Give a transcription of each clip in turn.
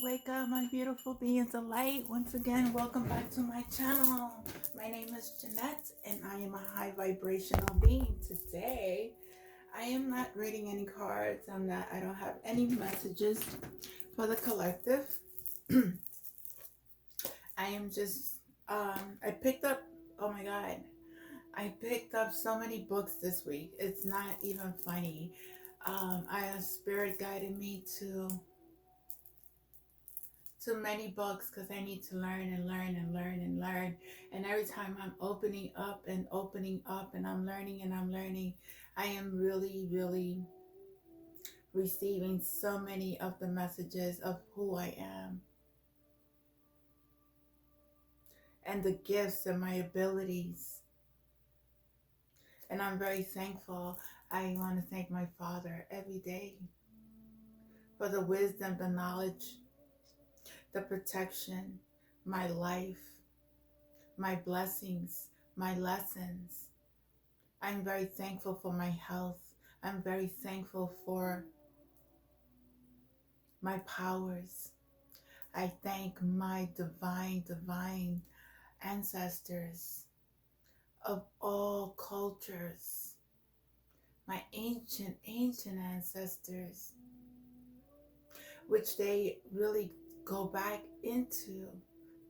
Wake up, my beautiful beings of light. Once again, welcome back to my channel. My name is Jeanette, and I am a high vibrational being. Today, I am not reading any cards. I don't have any messages for the collective. I am just, I picked up, oh my God, I picked up so many books this week. It's not even funny. Spirit guided me to many books because I need to learn and learn and learn and learn. And every time I'm opening up and I'm learning and I'm learning, I am really, really receiving so many of the messages of who I am and the gifts and my abilities. And I'm very thankful. I want to thank my Father every day for the wisdom, the knowledge, the protection, my life, my blessings, my lessons. I'm very thankful for my health. I'm very thankful for my powers. I thank my divine ancestors of all cultures, my ancient ancestors, which they really go back into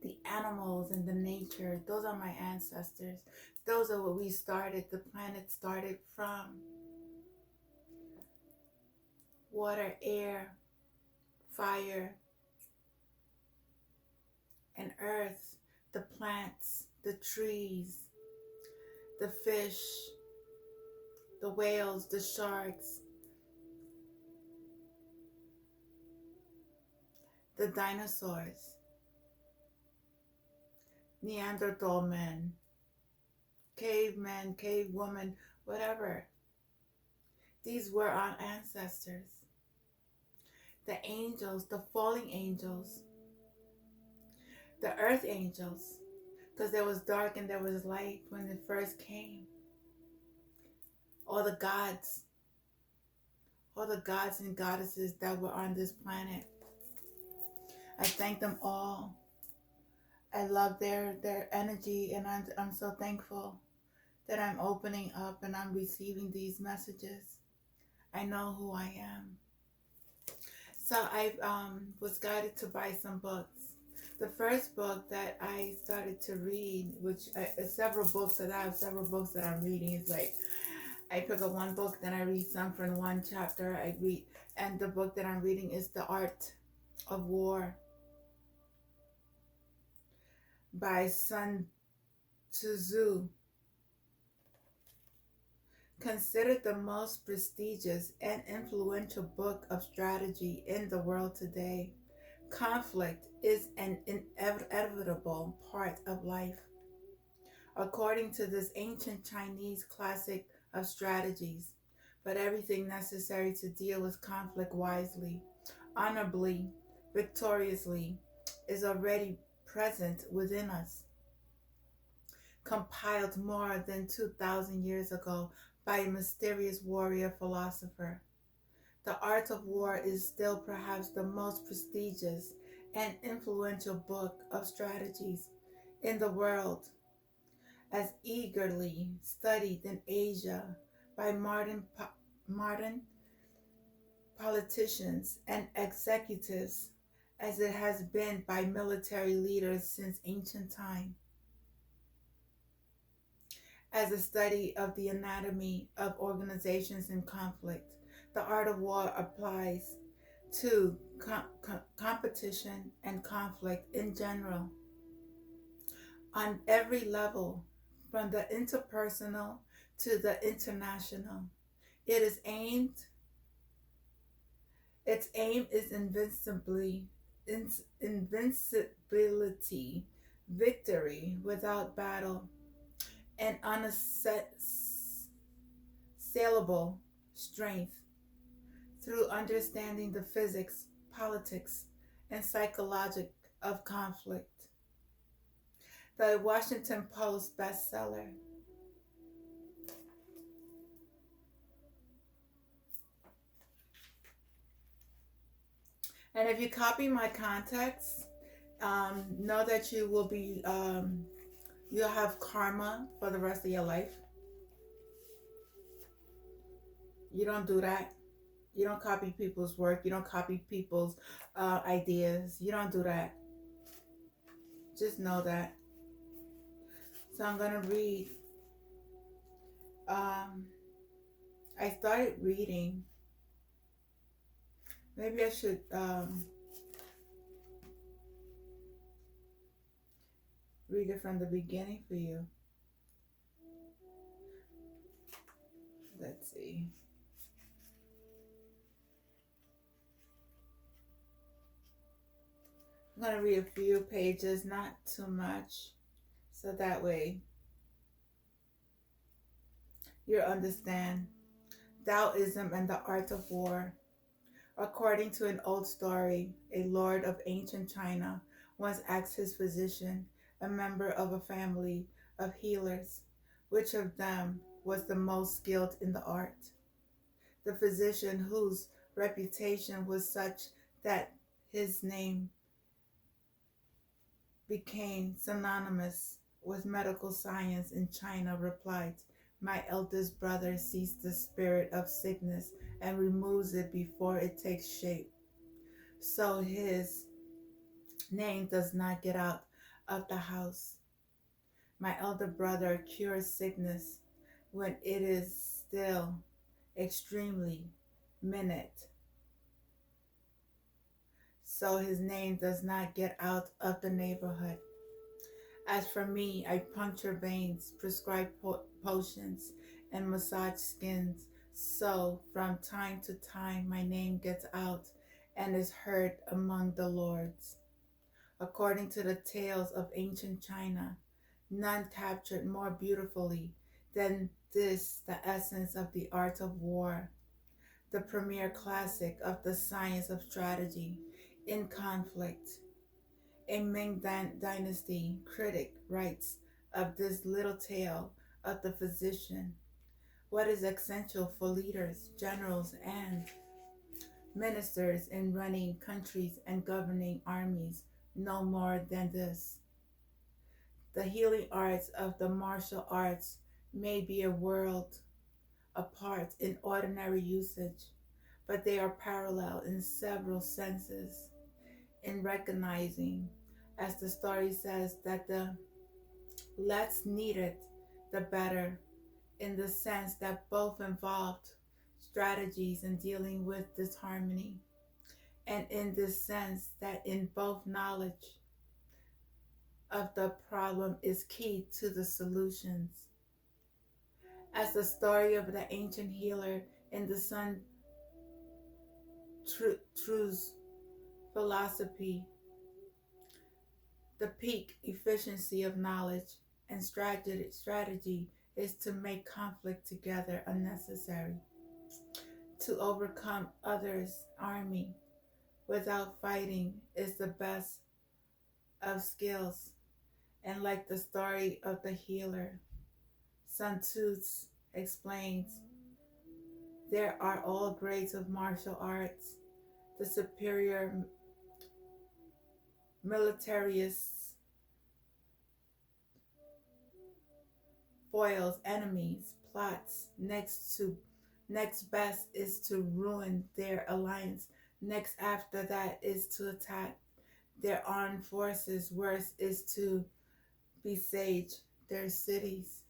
the animals and the nature. Those are my ancestors. Those are what we started. The planet started from water, air, fire, and earth, the plants, the trees, the fish, the whales, the sharks, the dinosaurs, Neanderthal men, cavemen, cave woman, whatever. These were our ancestors. The angels, the falling angels, the earth angels, because there was dark and there was light when it first came. All the gods and goddesses that were on this planet. I thank them all. I love their energy, and I'm so thankful that I'm opening up and I'm receiving these messages. I know who I am. So I was guided to buy some books. The first book that I started to read, which several books that I'm reading, is like I pick up one book, then I read some from one chapter. And the book that I'm reading is The Art of War by Sun Tzu. Considered the most prestigious and influential book of strategy in the world today, conflict is an inevitable part of life. According to this ancient Chinese classic of strategies, but everything necessary to deal with conflict wisely, honorably, victoriously, is already present within us. Compiled more than 2,000 years ago by a mysterious warrior philosopher, The Art of War is still perhaps the most prestigious and influential book of strategies in the world, as eagerly studied in Asia by modern politicians and executives as it has been by military leaders since ancient time. As a study of the anatomy of organizations in conflict, the art of war applies to competition and conflict in general, on every level, from the interpersonal to the international. It is aimed, its aim is invincibility, victory without battle, and unassailable strength through understanding the physics, politics, and psychology of conflict. The Washington Post bestseller. And if you copy my context, know that you will be, you'll have karma for the rest of your life. You don't do that. You don't copy people's work. You don't copy people's ideas. You don't do that. Just know that. So I'm going to read. Um, I started reading. Maybe I should read it from the beginning for you. Let's see. I'm going to read a few pages, not too much, so that way you'll understand. Taoism and the Art of War. According to an old story, a lord of ancient China once asked his physician, a member of a family of healers, which of them was the most skilled in the art. The physician, whose reputation was such that his name became synonymous with medical science in China, replied, "My eldest brother sees the spirit of sickness and removes it before it takes shape. So his name does not get out of the house. My elder brother cures sickness when it is still extremely minute. So his name does not get out of the neighborhood. As for me, I puncture veins, prescribe potions, and massage skins. So from time to time, my name gets out and is heard among the lords. According to the tales of ancient China, none captured more beautifully than this the essence of the art of war, the premier classic of the science of strategy in conflict. A Ming Dynasty critic writes of this little tale of the physician. What is essential for leaders, generals, and ministers in running countries and governing armies no more than this. The healing arts of the martial arts may be a world apart in ordinary usage, but they are parallel in several senses. In recognizing, as the story says, that the less needed, the better, in the sense that both involved strategies in dealing with disharmony, and in this sense that in both knowledge of the problem is key to the solutions. As the story of the ancient healer in the Sun True's philosophy, the peak efficiency of knowledge and strategy is to make conflict together unnecessary, to overcome others' army without fighting is the best of skills. And like the story of the healer, Sun Tzu explains, there are all grades of martial arts. The superior militarists foils enemies, plots. Next best is to ruin their alliance. Next after that is to attack their armed forces. Worst is to besiege their cities.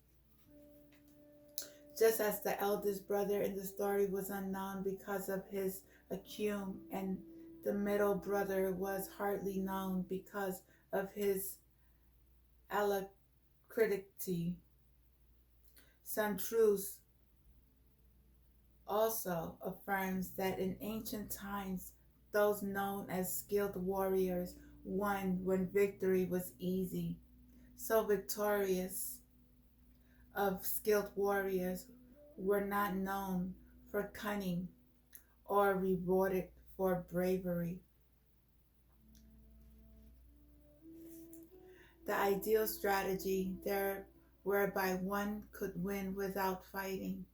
Just as the eldest brother in the story was unknown because of his acumen, and the middle brother was hardly known because of his alacrity. Sun Truce also affirms that in ancient times, those known as skilled warriors won when victory was easy. So victorious of skilled warriors were not known for cunning or rewarded for bravery. The ideal strategy there whereby one could win without fighting,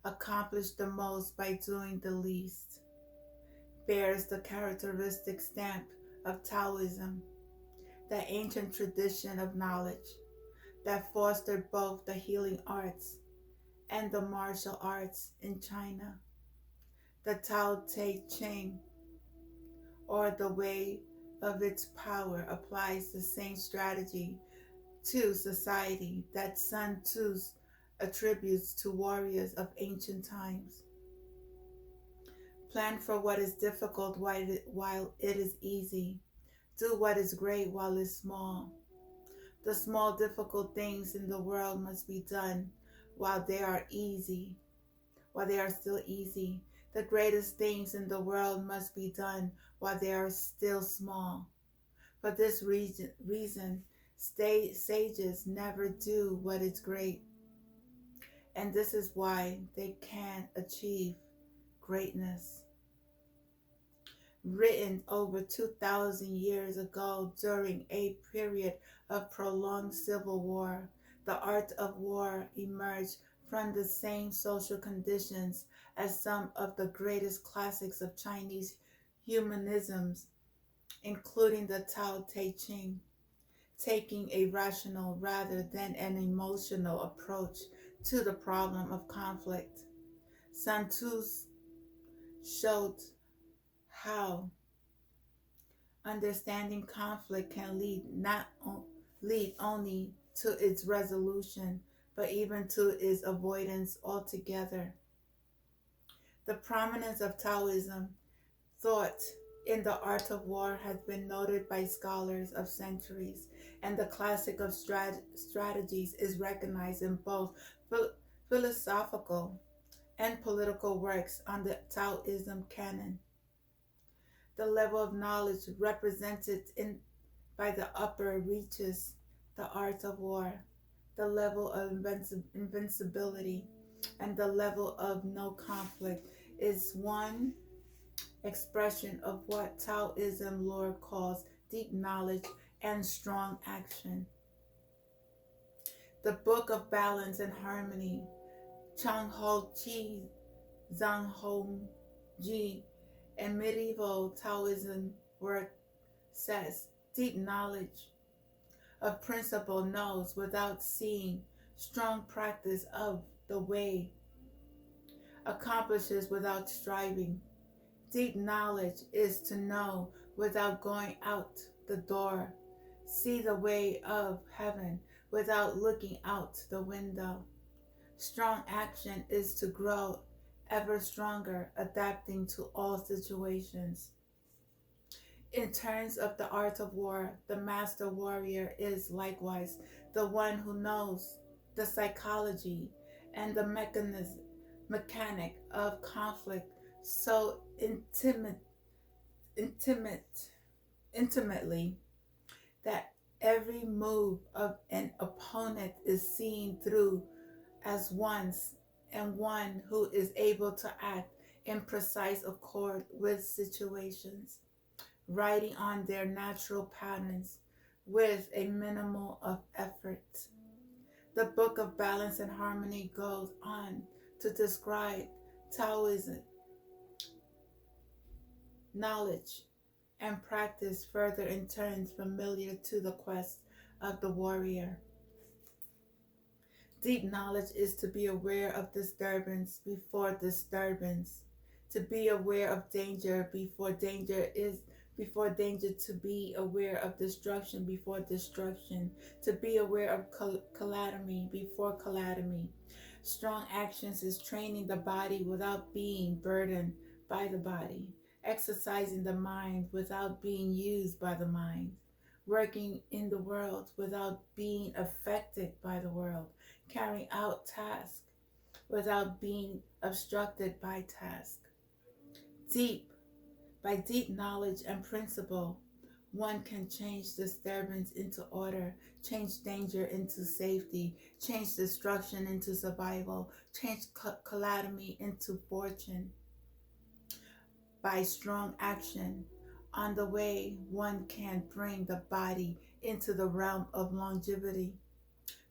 accomplish the most by doing the least. bears the characteristic stamp of Taoism, the ancient tradition of knowledge that fostered both the healing arts and the martial arts in China. The Tao Te Ching, or the way of its power, applies the same strategy to society that Sun Tzu attributes to warriors of ancient times. Plan for what is difficult while it is easy. Do what is great while it's small. The small difficult things in the world must be done while they are easy, while they are still easy. The greatest things in the world must be done while they are still small. For this reason, sages never do what is great, and this is why they can't achieve greatness. Written over 2,000 years ago during a period of prolonged civil war, the art of war emerged from the same social conditions as some of the greatest classics of Chinese humanisms, including the Tao Te Ching, taking a rational rather than an emotional approach to the problem of conflict. Sun Tzu showed how understanding conflict can lead only to its resolution, but even to its avoidance altogether. The prominence of Taoism thought in the art of war has been noted by scholars of centuries, and the classic of strategies is recognized in both philosophical and political works on the Taoism canon. The level of knowledge represented by the upper reaches the art of war, the level of invincibility, and the level of no conflict is one expression of what Taoism lore calls deep knowledge and strong action. The Book of Balance and Harmony, Chang Ho Chi, Zhang Hong Ji, and medieval Taoism work says deep knowledge of principle knows without seeing, strong practice of the way accomplishes without striving. Deep knowledge is to know without going out the door, see the way of heaven without looking out the window. Strong action is to grow ever stronger, adapting to all situations. In terms of the art of war, the master warrior is likewise the one who knows the psychology and the mechanic of conflict so intimately that every move of an opponent is seen through as one's, and one who is able to act in precise accord with situations, riding on their natural patterns with a minimal of effort. The Book of Balance and Harmony goes on to describe Taoism, knowledge, and practice further in terms familiar to the quest of the warrior. Deep knowledge is to be aware of disturbance before disturbance, to be aware of danger before danger, to be aware of destruction before destruction, to be aware of calamity before calamity. Strong actions is training the body without being burdened by the body, exercising the mind without being used by the mind, working in the world without being affected by the world, carrying out tasks without being obstructed by task. By deep knowledge and principle, one can change disturbance into order, change danger into safety, change destruction into survival, change calamity into fortune. By strong action, on the way, one can bring the body into the realm of longevity,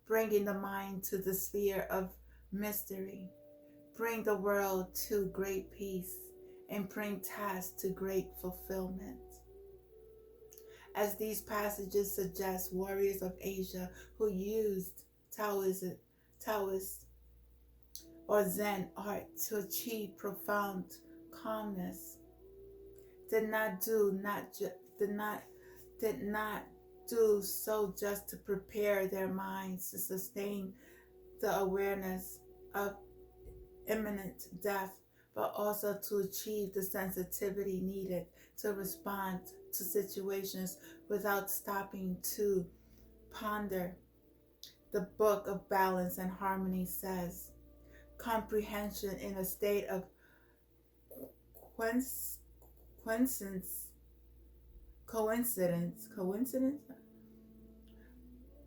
bringing the mind to the sphere of mystery, bring the world to great peace, and bring tasks to great fulfillment. As these passages suggest, warriors of Asia who used Taoist or Zen art to achieve profound calmness did not do not ju- did not do so just to prepare their minds to sustain the awareness of imminent death, but also to achieve the sensitivity needed to respond to situations without stopping to ponder. The Book of Balance and Harmony says, comprehension in a state of coincidence,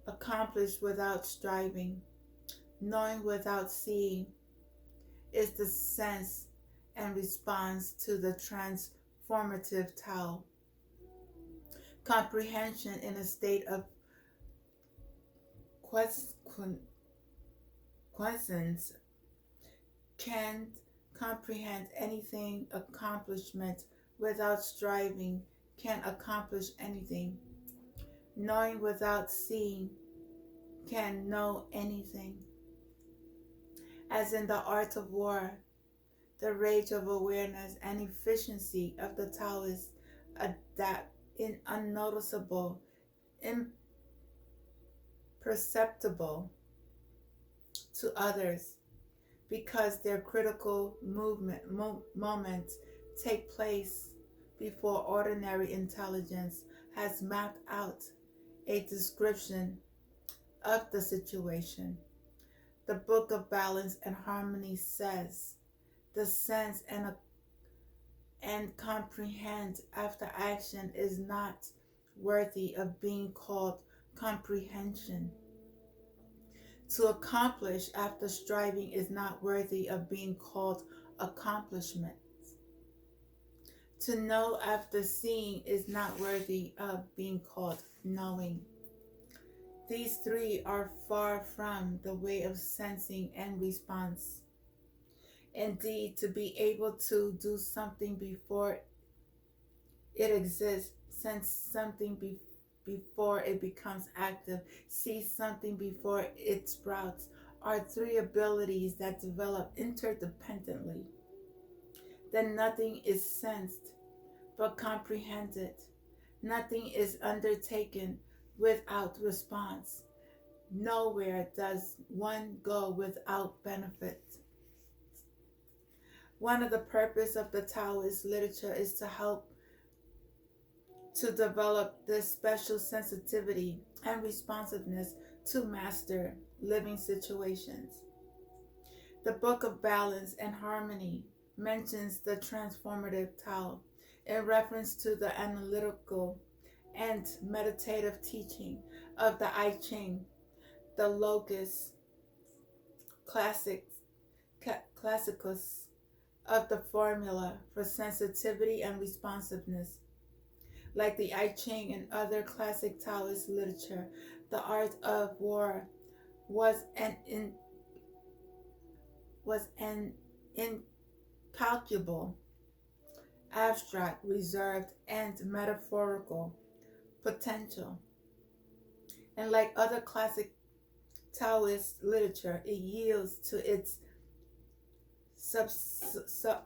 accomplished without striving, knowing without seeing, is the sense and response to the transformative Tao. Comprehension in a state of quiescence can't comprehend anything. Accomplishment without striving can't accomplish anything. Knowing without seeing can know anything. As in the art of war, the rage of awareness and efficiency of the Taoists adapt in unnoticeable, imperceptible to others, because their critical moments take place before ordinary intelligence has mapped out a description of the situation. The Book of Balance and Harmony says, the sense and comprehend after action is not worthy of being called comprehension. To accomplish after striving is not worthy of being called accomplishment. To know after seeing is not worthy of being called knowing. These three are far from the way of sensing and response. Indeed, to be able to do something before it exists, sense something before it becomes active, see something before it sprouts, are three abilities that develop interdependently. Then nothing is sensed but comprehended. Nothing is undertaken without response. Nowhere does one go without benefit. One of the purposes of the Taoist literature is to help to develop this special sensitivity and responsiveness to master living situations. The Book of Balance and Harmony mentions the transformative Tao in reference to the analytical and meditative teaching of the I Ching, the logos classicus of the formula for sensitivity and responsiveness. Like the I Ching and other classic Taoist literature, the art of war was an incalculable, abstract, reserved, and metaphorical potential. And like other classic Taoist literature, it yields to its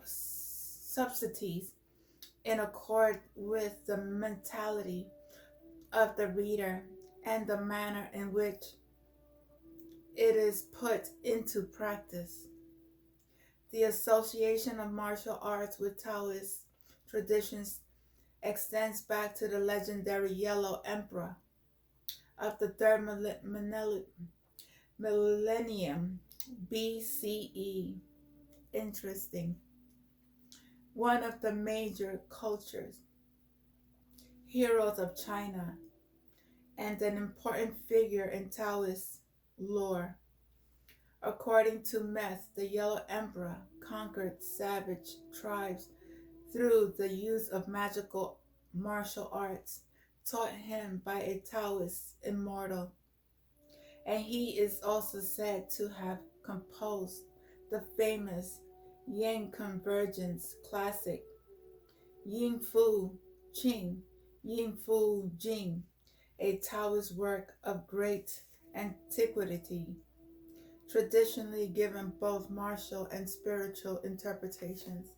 subtleties in accord with the mentality of the reader and the manner in which it is put into practice. The association of martial arts with Taoist traditions extends back to the legendary Yellow Emperor of the third millennium BCE. Interesting. One of the major cultures, heroes of China, and an important figure in Taoist lore. According to myth, the Yellow Emperor conquered savage tribes through the use of magical martial arts taught him by a Taoist immortal. And he is also said to have composed the famous Yang Convergence Classic, Ying Fu Qing, Ying Fu Jing, a Taoist work of great antiquity, traditionally given both martial and spiritual interpretations.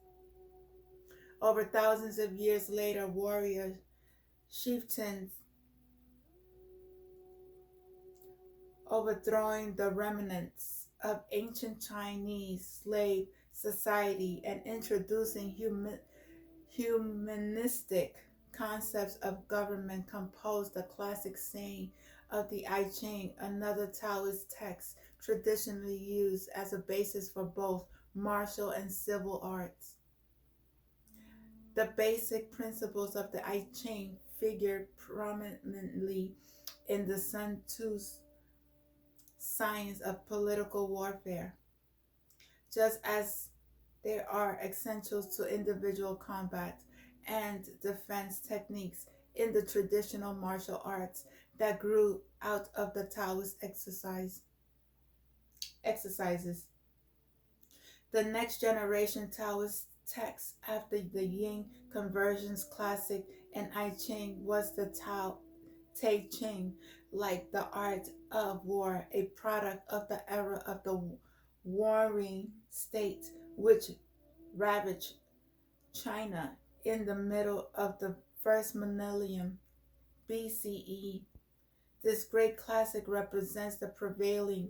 Over thousands of years later, warrior chieftains overthrowing the remnants of ancient Chinese slave society and introducing humanistic concepts of government composed the classic saying of the I Ching, another Taoist text traditionally used as a basis for both martial and civil arts. The basic principles of the I Ching figure prominently in the Sun Tzu's science of political warfare, just as they are essentials to individual combat and defense techniques in the traditional martial arts that grew out of the Taoist exercises. The next generation Taoist text after the Ying conversions classic and I Ching was the Tai Ching, like the art of war, a product of the era of the warring state which ravaged China in the middle of the first millennium BCE. This great classic represents the prevailing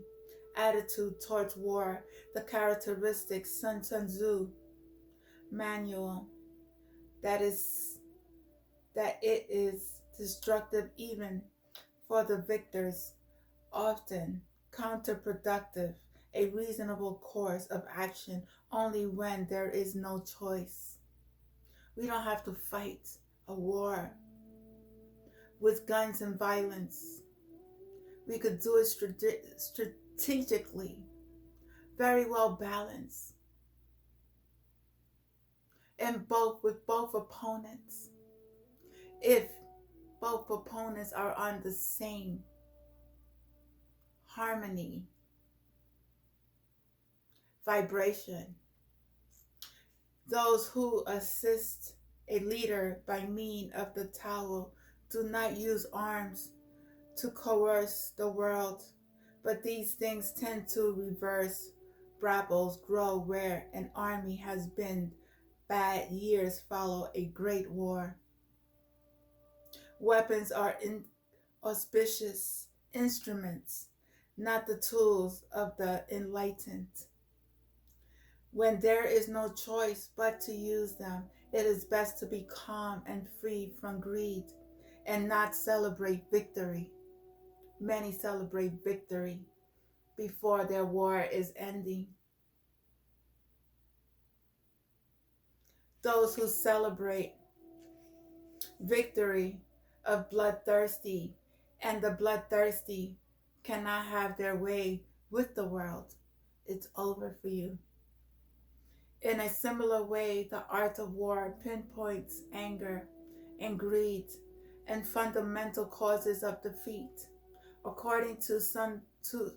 attitude towards war, the characteristic Sun Tzu manual that it is destructive even for the victors, often counterproductive, a reasonable course of action only when there is no choice. We don't have to fight a war with guns and violence. We could do it strategically, very well balanced, and both with both opponents. If both opponents are on the same harmony, vibration, those who assist a leader by means of the Tao do not use arms to coerce the world, but these things tend to reverse. Brabbles grow where an army has been. Bad years follow a great war. Weapons are inauspicious instruments, not the tools of the enlightened. When there is no choice but to use them, it is best to be calm and free from greed and not celebrate victory. Many celebrate victory before their war is ending. Those who celebrate victory of bloodthirsty and the bloodthirsty cannot have their way with the world. It's over for you. In a similar way, the art of war pinpoints anger and greed and fundamental causes of defeat. According to Sun Tzu,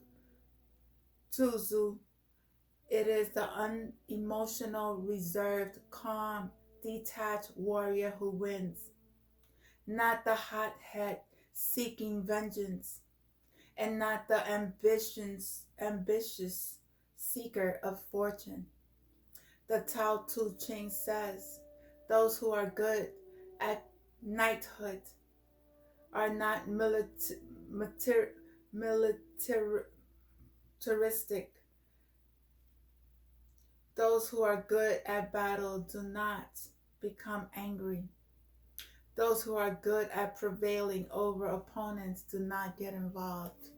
it is the unemotional, reserved, calm, detached warrior who wins, not the hothead seeking vengeance, and not the ambitious seeker of fortune. The Tao Te Ching says, those who are good at knighthood are not militaristic. Those who are good at battle do not become angry. Those who are good at prevailing over opponents do not get involved.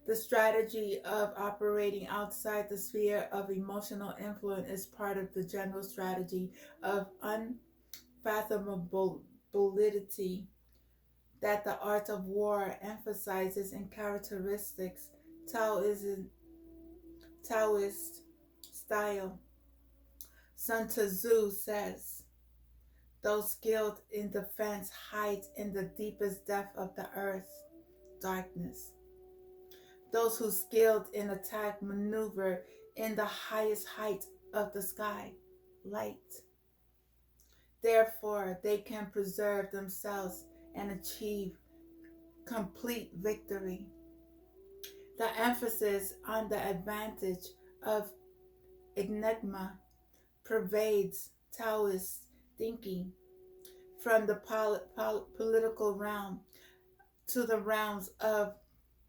The strategy of operating outside the sphere of emotional influence is part of the general strategy of unfathomable validity that the art of war emphasizes in characteristics Taoist style. Sun Tzu says, those skilled in defense hide in the deepest depth of the earth, darkness. Those who skilled in attack maneuver in the highest height of the sky, light. Therefore, they can preserve themselves and achieve complete victory. The emphasis on the advantage of enigma pervades Taoist thinking from the political realm to the realms of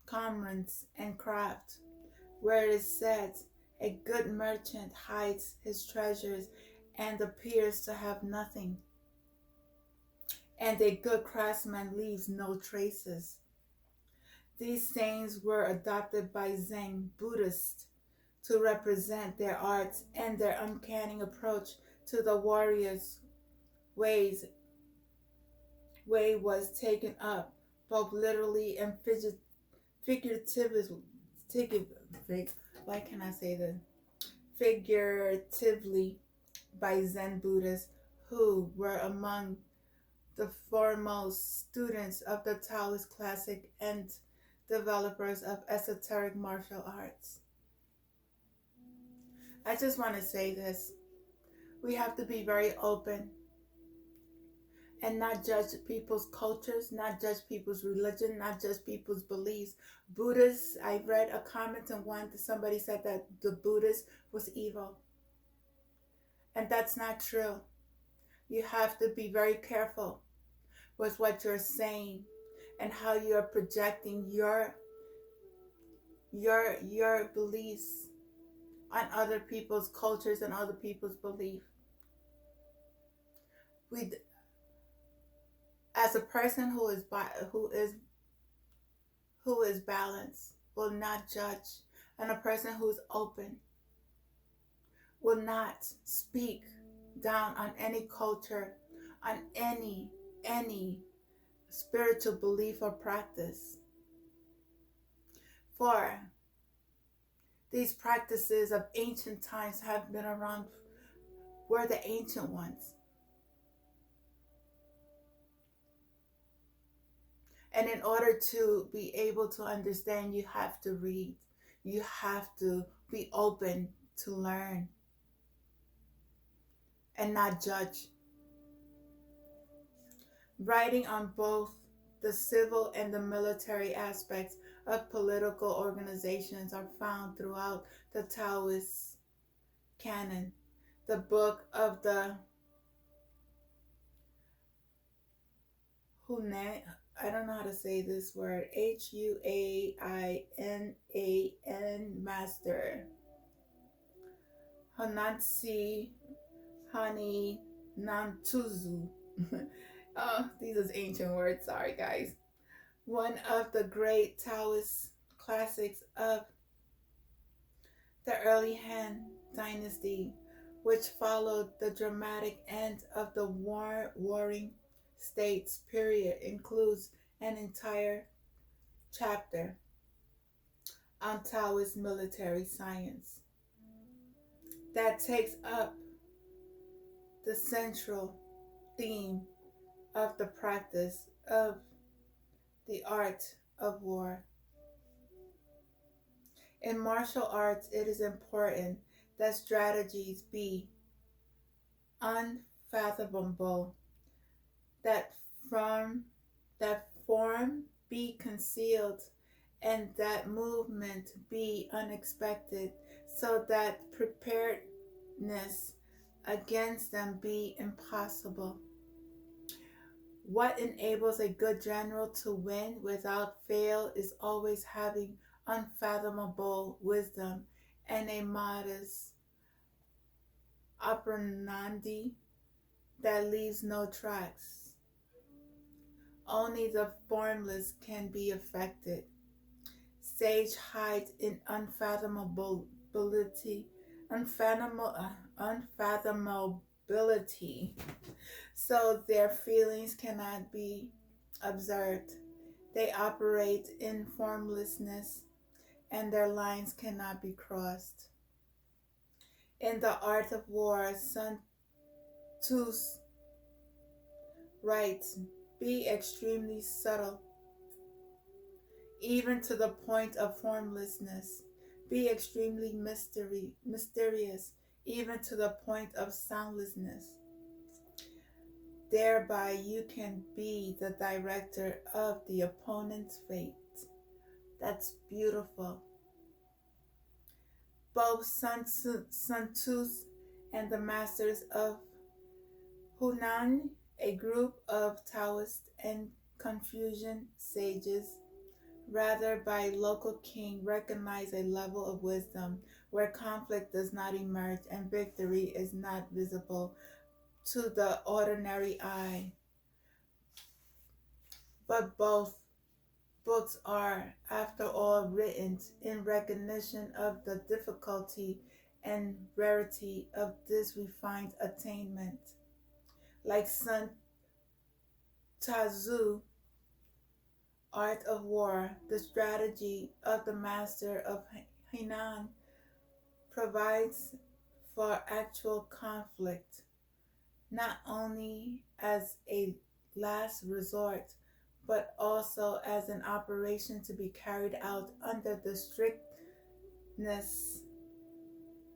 commerce and craft, where it is said, a good merchant hides his treasures and appears to have nothing, and a good craftsman leaves no traces. These sayings were adopted by Zen Buddhists to represent their arts and their uncanny approach to the warrior's way was taken up both literally and figuratively. Why can I say this? Figuratively by Zen Buddhists who were among the foremost students of the Taoist classic and developers of esoteric martial arts. I just want to say this. We have to be very open and not judge people's cultures, not judge people's religion, not judge people's beliefs. Buddhists, I read a comment in one that somebody said that the Buddhist was evil. And that's not true. You have to be very careful with what you're saying and how you're projecting your beliefs on other people's cultures and other people's beliefs. As a person who is balanced, will not judge, and a person who is open will not speak down on any culture, on any spiritual belief or practice. For these practices of ancient times have been around, were the ancient ones. And in order to be able to understand, you have to read. You have to be open to learn and not judge. Writing on both the civil and the military aspects of political organizations are found throughout the Taoist canon. The book of the Hunan, I don't know how to say this word, Huainan Master, Hanatsi Hani Nantuzu. Oh, these are ancient words, sorry guys. One of the great Taoist classics of the early Han Dynasty, which followed the dramatic end of the warring states period, includes an entire chapter on Taoist military science that takes up the central theme of the practice of the art of war. In martial arts, it is important that strategies be unfathomable, that form be concealed, and that movement be unexpected, so that preparedness against them be impossible. What enables a good general to win without fail is always having unfathomable wisdom and a modus operandi that leaves no tracks. Only the formless can be affected. Sage hides in unfathomability, so their feelings cannot be observed. They operate in formlessness, and their lines cannot be crossed. In the art of war, Sun Tzu writes, "Be extremely subtle, even to the point of formlessness. Be extremely mysterious, even to the point of soundlessness. Thereby, you can be the director of the opponent's fate. That's beautiful. Both Sun Tzu and the masters of Hunan, a group of Taoist and Confucian sages, rather by local king, recognize a level of wisdom where conflict does not emerge and victory is not visible to the ordinary eye. But both books are, after all, written in recognition of the difficulty and rarity of this refined attainment. Like Sun Tzu, Art of War, the strategy of the master of Hainan provides for actual conflict, not only as a last resort, but also as an operation to be carried out under the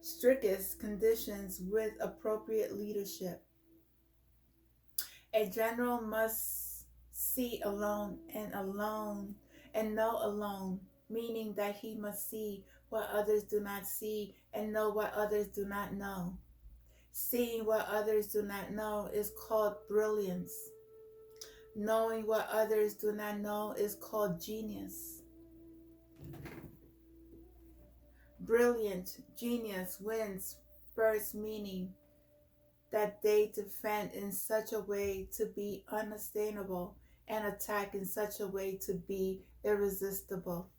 strictest conditions with appropriate leadership. A general must see alone and know alone, meaning that he must see what others do not see and know what others do not know. Seeing what others do not know is called brilliance. Knowing what others do not know is called genius. Brilliant genius wins first, meaning that they defend in such a way to be unsustainable and attack in such a way to be irresistible.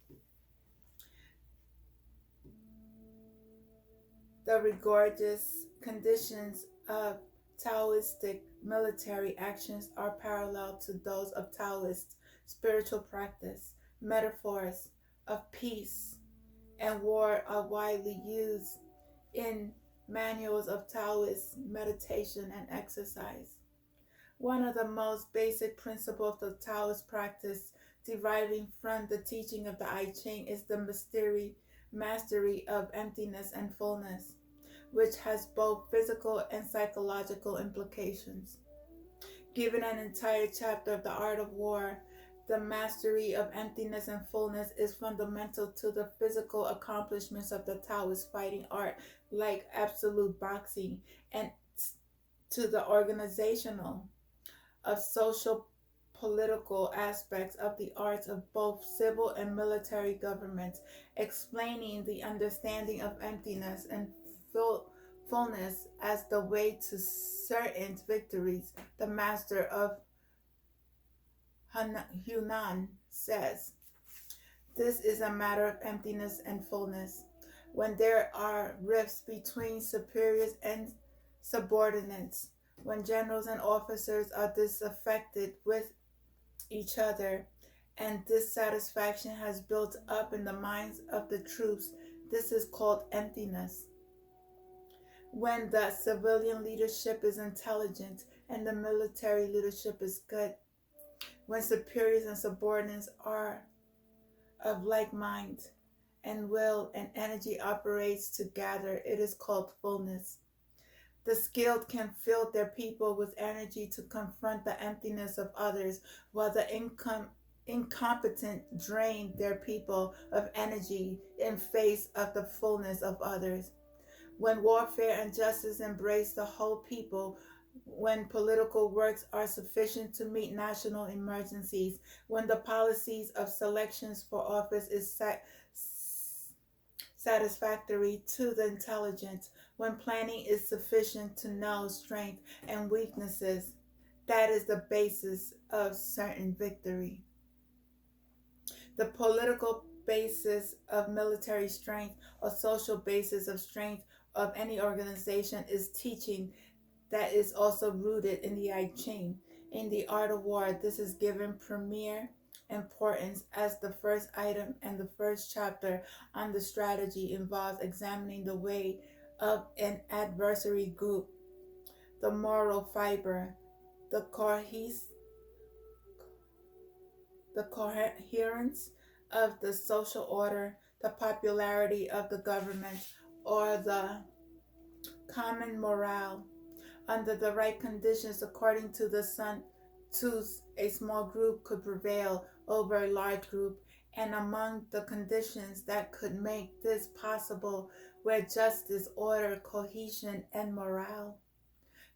The rigorous conditions of Taoistic military actions are parallel to those of Taoist spiritual practice. Metaphors of peace and war are widely used in manuals of Taoist meditation and exercise. One of the most basic principles of Taoist practice, deriving from the teaching of the I Ching, is the mastery of emptiness and fullness, which has both physical and psychological implications. Given an entire chapter of the art of war, the mastery of emptiness and fullness is fundamental to the physical accomplishments of the Taoist fighting art, like absolute boxing, and to the organizational, of social, political aspects of the arts of both civil and military government, explaining the understanding of emptiness and fullness as the way to certain victories. The master of Hunan says, "This is a matter of emptiness and fullness. When there are rifts between superiors and subordinates, when generals and officers are disaffected with each other, and dissatisfaction has built up in the minds of the troops, this is called emptiness. When the civilian leadership is intelligent and the military leadership is good, when superiors and subordinates are of like mind, and will and energy operates together, it is called fullness. The skilled can fill their people with energy to confront the emptiness of others, while the incompetent drain their people of energy in face of the fullness of others. When warfare and justice embrace the whole people, when political works are sufficient to meet national emergencies, when the policies of selections for office is satisfactory to the intelligent, when planning is sufficient to know strength and weaknesses, that is the basis of certain victory. The political basis of military strength or social basis of strength of any organization is teaching that is also rooted in the I Ching. In the art of war, this is given premier importance as the first item, and the first chapter on the strategy involves examining the way of an adversary group, the moral fiber, the coherence of the social order, the popularity of the government, or the common morale. Under the right conditions, according to the Sun Tzus, a small group could prevail over a large group, and among the conditions that could make this possible were justice, order, cohesion, and morale.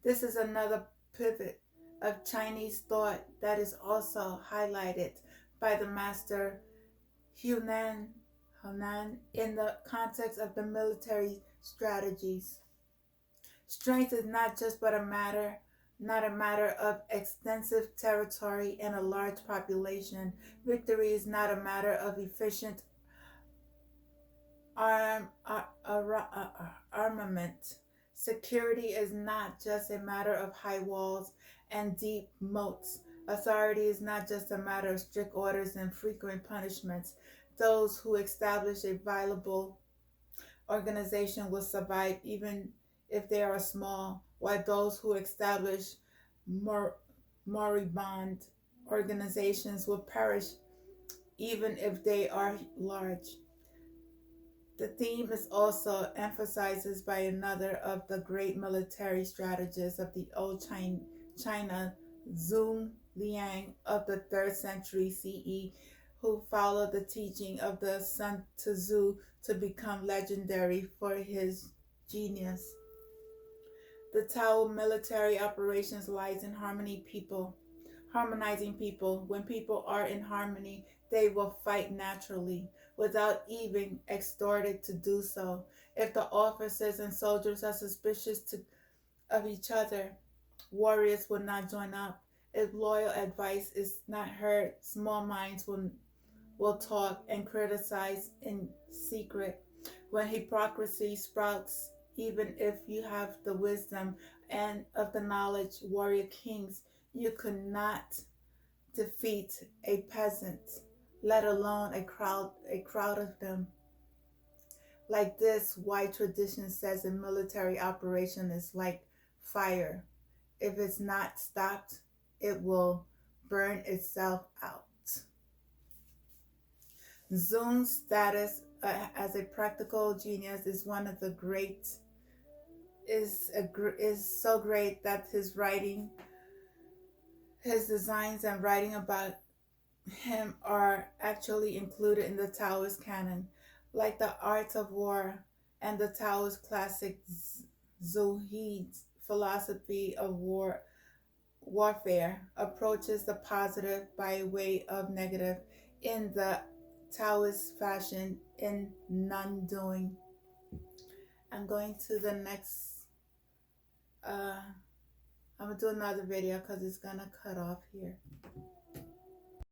This is another pivot of Chinese thought that is also highlighted by the master Hunan in the context of the military strategies. Strength is not just but not a matter of extensive territory and a large population. Victory is not a matter of efficient armament. Security is not just a matter of high walls and deep moats. Authority is not just a matter of strict orders and frequent punishments. Those who establish a viable organization will survive even if they are small, while those who establish moribund organizations will perish even if they are large. The theme is also emphasized by another of the great military strategists of the old China, Zhou Liang of the 3rd century CE, who followed the teaching of the Sun Tzu to become legendary for his genius. The Tao military operations lies in harmonizing people. When people are in harmony, they will fight naturally, without even extorted to do so. If the officers and soldiers are suspicious of each other, warriors will not join up. If loyal advice is not heard, small minds will talk and criticize in secret. When hypocrisy sprouts, even if you have the wisdom and of the knowledge, warrior kings, you could not defeat a peasant, let alone a crowd of them. Like this, why tradition says a military operation is like fire. If it's not stopped, it will burn itself out. Zhou's status as a practical genius is one of the great is so great that his designs and writing about him are actually included in the Taoist canon, like the Art of War and the Taoist classic Zhu's philosophy of warfare approaches the positive by way of negative in the Taoist fashion in non-doing. I'm going to the next I'm gonna do another video because it's gonna cut off here.